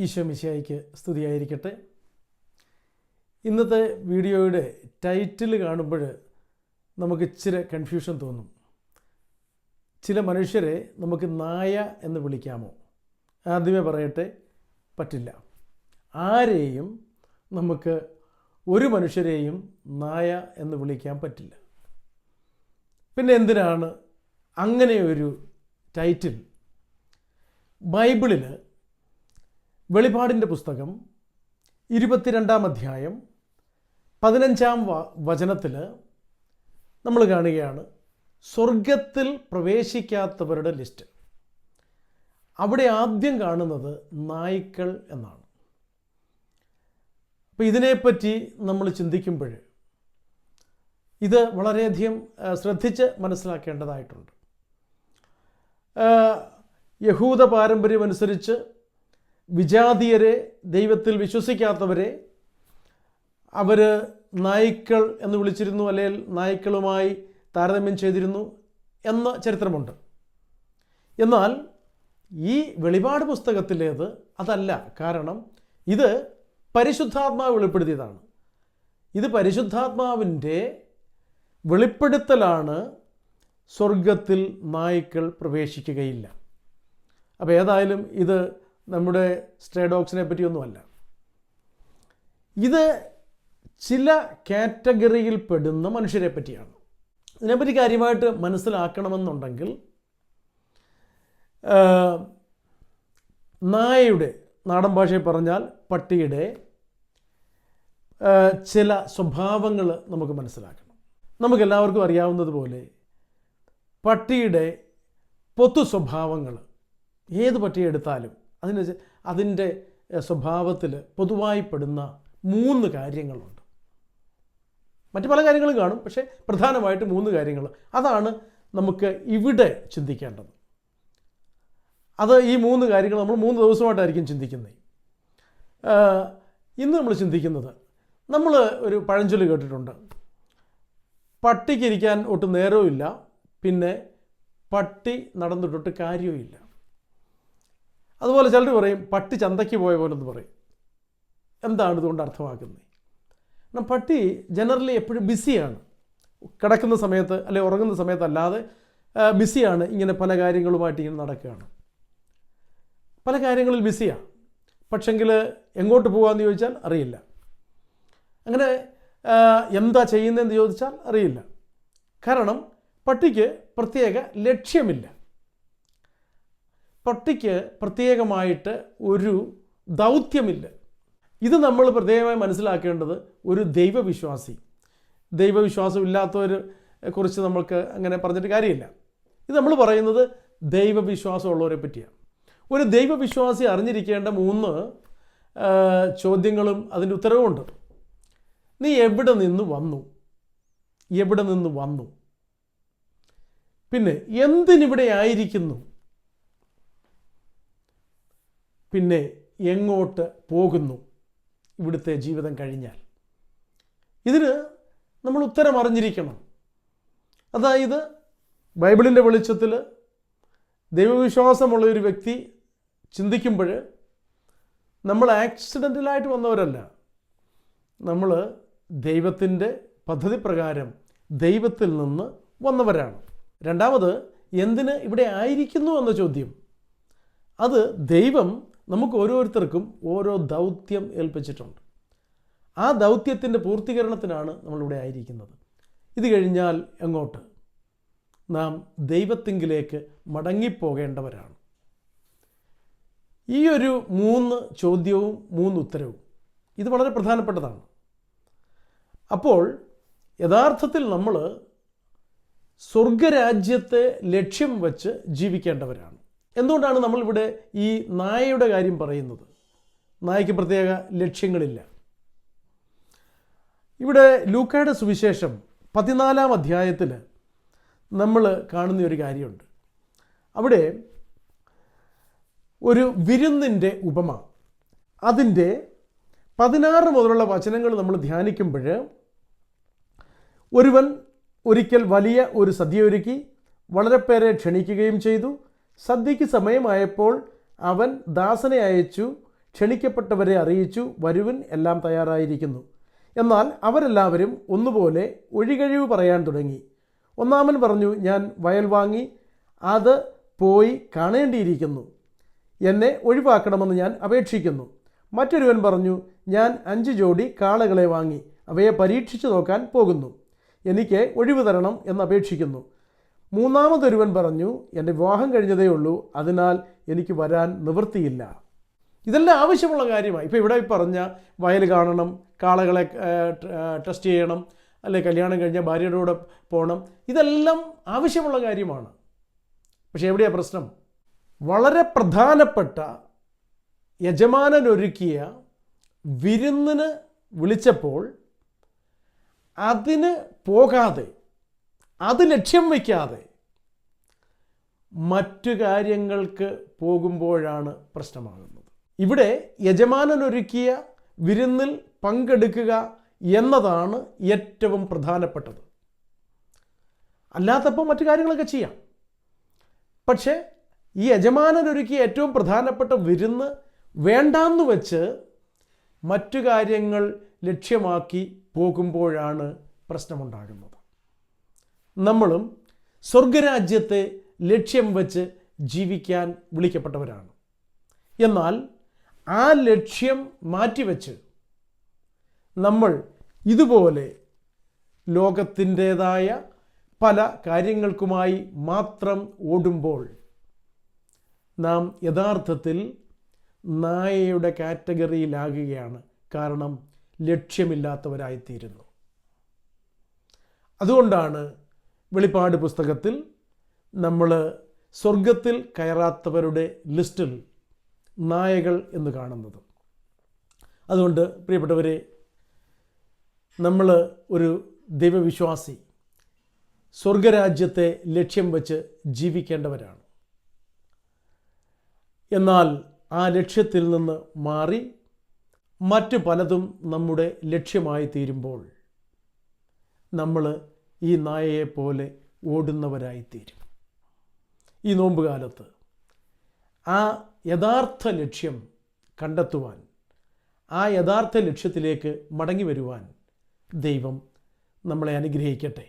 ഈശോ മിശിഹായ്ക്ക് സ്തുതിയായിരിക്കട്ടെ. ഇന്നത്തെ വീഡിയോയുടെ ടൈറ്റിൽ കാണുമ്പോൾ നമുക്ക് ഇച്ചിരി കൺഫ്യൂഷൻ തോന്നും. ചില മനുഷ്യരെ നമുക്ക് നായ എന്ന് വിളിക്കാമോ? ആദ്യമേ പറയട്ടെ, പറ്റില്ല. ആരെയും നമുക്ക് ഒരു മനുഷ്യരെയും നായ എന്ന് വിളിക്കാൻ പറ്റില്ല. പിന്നെ എന്തിനാണ് അങ്ങനെയൊരു ടൈറ്റിൽ? ബൈബിളിൽ വെളിപാടിൻ്റെ പുസ്തകം 22-ാം അധ്യായം 15-ാം വചനത്തിൽ നമ്മൾ കാണുകയാണ് സ്വർഗത്തിൽ പ്രവേശിക്കാത്തവരുടെ ലിസ്റ്റ്. അവിടെ ആദ്യം കാണുന്നത് നായ്ക്കൾ എന്നാണ്. അപ്പോൾ ഇതിനെപ്പറ്റി നമ്മൾ ചിന്തിക്കുമ്പോൾ ഇത് വളരെയധികം ശ്രദ്ധിച്ച് മനസ്സിലാക്കേണ്ടതായിട്ടുണ്ട്. യഹൂദ പാരമ്പര്യമനുസരിച്ച് വിജാതീയരെ, ദൈവത്തിൽ വിശ്വസിക്കാത്തവരെ അവർ നായ്ക്കൾ എന്ന് വിളിച്ചിരുന്നു, അല്ലെങ്കിൽ നായ്ക്കളുമായി താരതമ്യം ചെയ്തിരുന്നു എന്ന ചരിത്രമുണ്ട്. എന്നാൽ ഈ വെളിപാട് പുസ്തകത്തിലേത് അതല്ല. കാരണം ഇത് പരിശുദ്ധാത്മാവ് വെളിപ്പെടുത്തിയതാണ്. ഇത് പരിശുദ്ധാത്മാവിൻ്റെ വെളിപ്പെടുത്തലാണ്. സ്വർഗത്തിൽ നായ്ക്കൾ പ്രവേശിക്കുകയില്ല. അപ്പോൾ ഏതായാലും ഇത് നമ്മുടെ സ്ട്രേ ഡോഗ്സിനെ പറ്റിയൊന്നുമല്ല. ഇത് ചില കാറ്റഗറിയിൽ പെടുന്ന മനുഷ്യരെ പറ്റിയാണ്. ഇതിനെപ്പറ്റി കാര്യമായിട്ട് മനസ്സിലാക്കണമെന്നുണ്ടെങ്കിൽ നായയുടെ, നാടൻ ഭാഷയിൽ പറഞ്ഞാൽ പട്ടിയുടെ ചില സ്വഭാവങ്ങൾ നമുക്ക് മനസ്സിലാക്കണം. നമുക്കെല്ലാവർക്കും അറിയാവുന്നതുപോലെ പട്ടിയുടെ പൊതു സ്വഭാവങ്ങൾ, ഏത് പട്ടിയെ എടുത്താലും അതിൻ്റെ സ്വഭാവത്തിൽ പൊതുവായി പെടുന്ന 3 കാര്യങ്ങളുണ്ട്. മറ്റു പല കാര്യങ്ങളും കാണും, പക്ഷേ പ്രധാനമായിട്ട് 3 കാര്യങ്ങൾ. അതാണ് നമുക്ക് ഇവിടെ ചിന്തിക്കേണ്ടത്. അത് ഈ 3 കാര്യങ്ങൾ നമ്മൾ 3 ദിവസമായിട്ടായിരിക്കും ചിന്തിക്കുന്നത്. ഇന്ന് നമ്മൾ ചിന്തിക്കുന്നത്, നമ്മൾ ഒരു പഴഞ്ചൊല്ല് കേട്ടിട്ടുണ്ട്, പട്ടിക്കിരിക്കാൻ ഒട്ടും നേരവുമില്ല, പിന്നെ പട്ടി നടന്നിട്ടൊട്ട് കാര്യവുമില്ല. അതുപോലെ ചിലർ പറയും പട്ടി ചന്തയ്ക്ക് പോയ പോലെന്ന് പറയും. എന്താണ് ഇതുകൊണ്ട് അർത്ഥമാക്കുന്നത്? കാരണം പട്ടി ജനറലി എപ്പോഴും ബിസിയാണ്. കിടക്കുന്ന സമയത്ത് അല്ലെങ്കിൽ ഉറങ്ങുന്ന സമയത്തല്ലാതെ ബിസിയാണ്. ഇങ്ങനെ പല കാര്യങ്ങളുമായിട്ട് ഇങ്ങനെ നടക്കുകയാണ്, പല കാര്യങ്ങളിൽ ബിസിയാണ്. പക്ഷെങ്കിൽ എങ്ങോട്ട് പോകാമെന്ന് ചോദിച്ചാൽ അറിയില്ല. അങ്ങനെ എന്താ ചെയ്യുന്നതെന്ന് ചോദിച്ചാൽ അറിയില്ല. കാരണം പട്ടിക്ക് പ്രത്യേക ലക്ഷ്യമില്ല. പട്ടിക്ക് പ്രത്യേകമായിട്ട് ഒരു ദൗത്യമില്ല. ഇത് നമ്മൾ പ്രത്യേകമായി മനസ്സിലാക്കേണ്ടത്. ഒരു ദൈവവിശ്വാസം ഇല്ലാത്തവരെ കുറിച്ച് നമ്മൾക്ക് അങ്ങനെ പറഞ്ഞിട്ട് കാര്യമില്ല. ഇത് നമ്മൾ പറയുന്നത് ദൈവവിശ്വാസമുള്ളവരെ പറ്റിയാണ്. ഒരു ദൈവവിശ്വാസി അറിഞ്ഞിരിക്കേണ്ട 3 ചോദ്യങ്ങളും അതിൻ്റെ ഉത്തരവുമുണ്ട്. നീ എവിടെ നിന്ന് വന്നു? പിന്നെ എന്തിനിവിടെ ആയിരിക്കുന്നു? പിന്നെ എങ്ങോട്ട് പോകുന്നു ഇവിടുത്തെ ജീവിതം കഴിഞ്ഞാൽ? ഇതിന് നമ്മൾ ഉത്തരം അറിഞ്ഞിരിക്കണം. അതായത് ബൈബിളിൻ്റെ വെളിച്ചത്തിൽ ദൈവവിശ്വാസമുള്ള ഒരു വ്യക്തി ചിന്തിക്കുമ്പോൾ നമ്മൾ ആക്സിഡൻ്റലായിട്ട് വന്നവരല്ല. നമ്മൾ ദൈവത്തിൻ്റെ പദ്ധതി പ്രകാരം ദൈവത്തിൽ നിന്ന് വന്നവരാണ്. രണ്ടാമത്, എന്തിന് ഇവിടെ ആയിരിക്കുന്നു എന്ന ചോദ്യം, അത് ദൈവം നമുക്ക് ഓരോരുത്തർക്കും ഓരോ ദൗത്യം ഏൽപ്പിച്ചിട്ടുണ്ട്. ആ ദൗത്യത്തിൻ്റെ പൂർത്തീകരണത്തിനാണ് നമ്മളിവിടെ ആയിരിക്കുന്നത്. ഇത് കഴിഞ്ഞാൽ എങ്ങോട്ട്? നാം ദൈവത്തിങ്കിലേക്ക് മടങ്ങിപ്പോകേണ്ടവരാണ്. ഈ ഒരു 3 ചോദ്യവും 3 ഉത്തരവും ഇത് വളരെ പ്രധാനപ്പെട്ടതാണ്. അപ്പോൾ യഥാർത്ഥത്തിൽ നമ്മൾ സ്വർഗരാജ്യത്തെ ലക്ഷ്യം വച്ച് ജീവിക്കേണ്ടവരാണ്. എന്തുകൊണ്ടാണ് നമ്മളിവിടെ ഈ നായയുടെ കാര്യം പറയുന്നത്? നായയ്ക്ക് പ്രത്യേക ലക്ഷ്യങ്ങളില്ല. ഇവിടെ ലൂക്കായുടെ സുവിശേഷം 14-ാം അധ്യായത്തിൽ നമ്മൾ കാണുന്ന ഒരു കാര്യമുണ്ട്. അവിടെ ഒരു വിരുന്നിൻ്റെ ഉപമ, അതിൻ്റെ 16 മുതലുള്ള വചനങ്ങൾ നമ്മൾ ധ്യാനിക്കുമ്പോൾ, ഒരുവൻ ഒരിക്കൽ വലിയ ഒരു സദ്യ ഒരുക്കി വളരെ പേരെ ക്ഷണിക്കുകയും ചെയ്തു. സദ്യയ്ക്ക് സമയമായപ്പോൾ അവൻ ദാസനെ അയച്ചു, ക്ഷണിക്കപ്പെട്ടവരെ അറിയിച്ചു, വരുവിൻ, എല്ലാം തയ്യാറായിരിക്കുന്നു. എന്നാൽ അവരെല്ലാവരും ഒന്നുപോലെ ഒഴികഴിവ് പറയാൻ തുടങ്ങി. ഒന്നാമൻ പറഞ്ഞു, ഞാൻ വയൽ വാങ്ങി അത് പോയി കാണേണ്ടിയിരിക്കുന്നു, എന്നെ ഒഴിവാക്കണമെന്ന് ഞാൻ അപേക്ഷിക്കുന്നു. മറ്റൊരുവൻ പറഞ്ഞു, ഞാൻ 5 ജോഡി കാളകളെ വാങ്ങി അവയെ പരീക്ഷിച്ചു നോക്കാൻ പോകുന്നു, എനിക്ക് ഒഴിവ് തരണം എന്ന് അപേക്ഷിക്കുന്നു. മൂന്നാമതൊരുവൻ പറഞ്ഞു, എൻ്റെ വിവാഹം കഴിഞ്ഞതേ ഉള്ളൂ, അതിനാൽ എനിക്ക് വരാൻ നിവൃത്തിയില്ല. ഇതെല്ലാം ആവശ്യമുള്ള കാര്യമാണ്. ഇപ്പോൾ ഇവിടെ പറഞ്ഞ വയൽ കാണണം, കാളകളെ ടെസ്റ്റ് ചെയ്യണം, അല്ലെ കല്യാണം കഴിഞ്ഞാൽ ഭാര്യയുടെ കൂടെ പോകണം, ഇതെല്ലാം ആവശ്യമുള്ള കാര്യമാണ്. പക്ഷേ എവിടെയാണ് പ്രശ്നം? വളരെ പ്രധാനപ്പെട്ട യജമാനനൊരുക്കിയ വിരുന്നിന് വിളിച്ചപ്പോൾ അതിന് പോകാതെ, അത് ലക്ഷ്യം വയ്ക്കാതെ മറ്റു കാര്യങ്ങൾക്ക് പോകുമ്പോഴാണ് പ്രശ്നമാകുന്നത്. ഇവിടെ യജമാനനൊരുക്കിയ വിരുന്നിൽ പങ്കെടുക്കുക എന്നതാണ് ഏറ്റവും പ്രധാനപ്പെട്ടത്. അല്ലാത്തപ്പോൾ മറ്റു കാര്യങ്ങളൊക്കെ ചെയ്യാം. പക്ഷേ ഈ യജമാനനൊരുക്കിയ ഏറ്റവും പ്രധാനപ്പെട്ട വിരുന്ന് വേണ്ടാന്ന് വെച്ച് മറ്റു കാര്യങ്ങൾ ലക്ഷ്യമാക്കി പോകുമ്പോഴാണ് പ്രശ്നമുണ്ടാകുന്നത്. നമ്മളും സ്വർഗരാജ്യത്തെ ലക്ഷ്യം വെച്ച് ജീവിക്കാൻ വിളിക്കപ്പെട്ടവരാണ്. എന്നാൽ ആ ലക്ഷ്യം മാറ്റിവെച്ച് നമ്മൾ ഇതുപോലെ ലോകത്തിൻ്റേതായ പല കാര്യങ്ങൾക്കുമായി മാത്രം ഓടുമ്പോൾ നാം യഥാർത്ഥത്തിൽ നായയുടെ കാറ്റഗറിയിലാകുകയാണ്. കാരണം ലക്ഷ്യമില്ലാത്തവരായിത്തീരുന്നു. അതുകൊണ്ടാണ് വെളിപ്പാട് പുസ്തകത്തിൽ നമ്മൾ സ്വർഗത്തിൽ കയറാത്തവരുടെ ലിസ്റ്റിൽ നായകൾ എന്ന് കാണുന്നത്. അതുകൊണ്ട് പ്രിയപ്പെട്ടവരെ, നമ്മൾ ഒരു ദൈവവിശ്വാസി സ്വർഗരാജ്യത്തെ ലക്ഷ്യം വെച്ച് ജീവിക്കേണ്ടവരാണ്. എന്നാൽ ആ ലക്ഷ്യത്തിൽ നിന്ന് മാറി മറ്റു പലതും നമ്മുടെ ലക്ഷ്യമായി തീരുമ്പോൾ നമ്മൾ ഈ നായയെപ്പോലെ ഓടുന്നവരായിത്തീരും. ഈ നോമ്പുകാലത്ത് ആ യഥാർത്ഥ ലക്ഷ്യം കണ്ടെത്തുവാൻ, ആ യഥാർത്ഥ ലക്ഷ്യത്തിലേക്ക് മടങ്ങി വരുവാൻ ദൈവം നമ്മളെ അനുഗ്രഹിക്കട്ടെ.